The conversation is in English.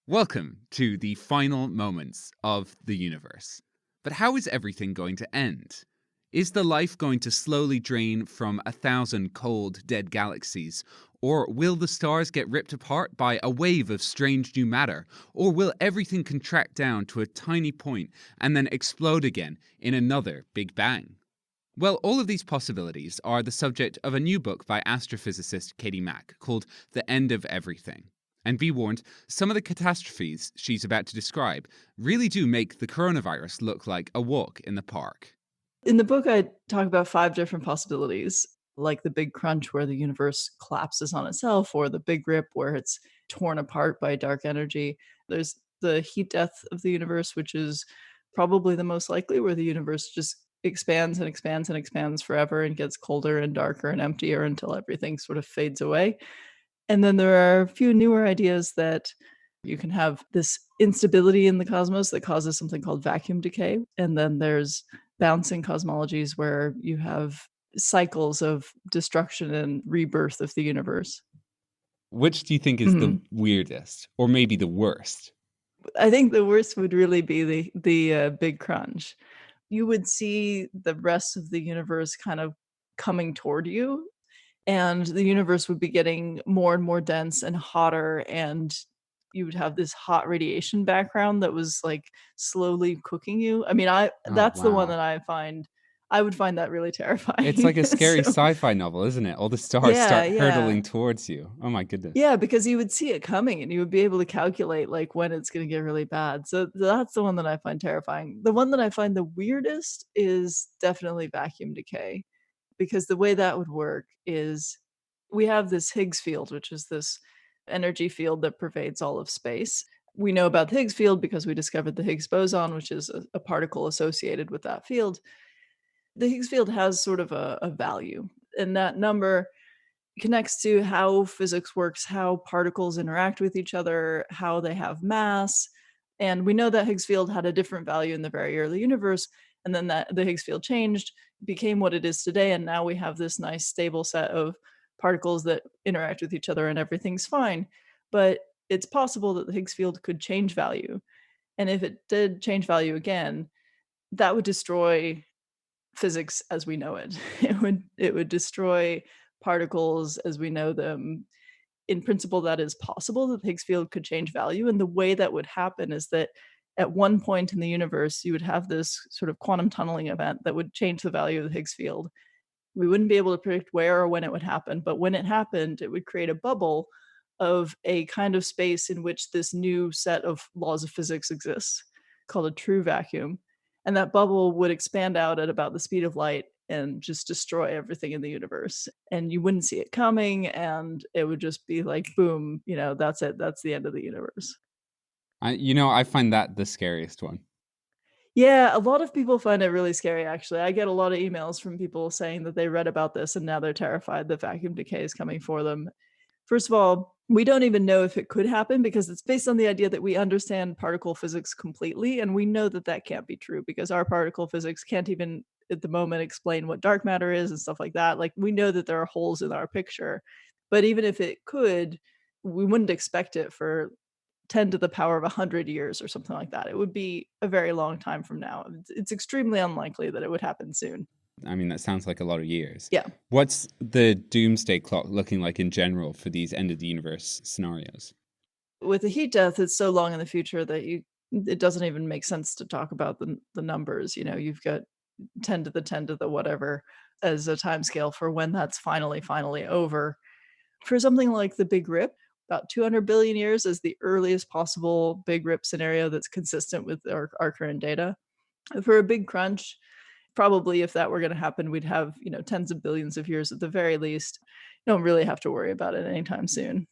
Welcome to the final moments of the universe. But how is everything going to end? Is the life going to slowly drain from 1,000 cold, dead galaxies? Or will the stars get ripped apart by a wave of strange new matter? Or will everything contract down to a tiny point and then explode again in another Big Bang? Well, all of these possibilities are the subject of a new book by astrophysicist Katie Mack called The End of Everything. And be warned, some of the catastrophes she's about to describe really do make the coronavirus look like a walk in the park. In the book, I talk about 5 different possibilities, like the big crunch where the universe collapses on itself, or the big rip where it's torn apart by dark energy. There's the heat death of the universe, which is probably the most likely, where the universe just expands and expands and expands forever and gets colder and darker and emptier until everything sort of fades away. And then there are a few newer ideas that you can have this instability in the cosmos that causes something called vacuum decay. And then there's bouncing cosmologies where you have cycles of destruction and rebirth of the universe. Which do you think is the Mhm. weirdest, or maybe the worst? I think the worst would really be the big crunch. You would see the rest of the universe kind of coming toward you, and the universe would be getting more and more dense and hotter, and you would have this hot radiation background that was, like, slowly cooking you. I mean, I Oh, that's the one wow. that I would find that really It's terrifying. like a scary So sci-fi novel, isn't it? All the stars yeah, start yeah. hurtling towards you. Oh my goodness. Yeah, because you would see it coming and you would be able to calculate, like, when it's gonna get really bad. So that's the one that I find terrifying. The one that I find the weirdest is definitely vacuum decay, because the way that would work is we have this Higgs field, which is this energy field that pervades all of space. We know about the Higgs field because we discovered the Higgs boson, which is a particle associated with that field. The Higgs field has sort of a value, and that number connects to how physics works, how particles interact with each other, how they have mass. And we know that Higgs field had a different value in the very early universe, and then that the Higgs field changed, became what it is today, and now we have this nice stable set of particles that interact with each other and everything's fine. But it's possible that the Higgs field could change value. And if it did change value again, that would destroy physics as we know it. It would destroy particles as we know them. In principle, that is possible that the Higgs field could change value, and the way that would happen is that at one point in the universe, you would have this sort of quantum tunneling event that would change the value of the Higgs field. We wouldn't be able to predict where or when it would happen, but when it happened, it would create a bubble of a kind of space in which this new set of laws of physics exists, called a true vacuum. And that bubble would expand out at about the speed of light and just destroy everything in the universe. And you wouldn't see it coming, and it would just be like, boom, that's it. That's the end of the universe. I find that the scariest one. Yeah, a lot of people find it really scary, actually. I get a lot of emails from people saying that they read about this and now they're terrified that vacuum decay is coming for them. First of all, we don't even know if it could happen because it's based on the idea that we understand particle physics completely, and we know that that can't be true because our particle physics can't even at the moment explain what dark matter is and stuff like that. Like, we know that there are holes in our picture, but even if it could, we wouldn't expect it for 10 to the power of 100 years or something like that. It would be a very long time from now. It's extremely unlikely that it would happen soon. I mean, that sounds like a lot of years. Yeah. What's the doomsday clock looking like in general for these end of the universe scenarios? With the heat death, it's so long in the future that it doesn't even make sense to talk about the numbers. You've got 10 to the 10 to the whatever as a timescale for when that's finally over. For something like the Big Rip, about 200 billion years is the earliest possible Big Rip scenario that's consistent with our current data. For a big crunch, probably if that were gonna happen, we'd have, tens of billions of years at the very least. Don't really have to worry about it anytime soon.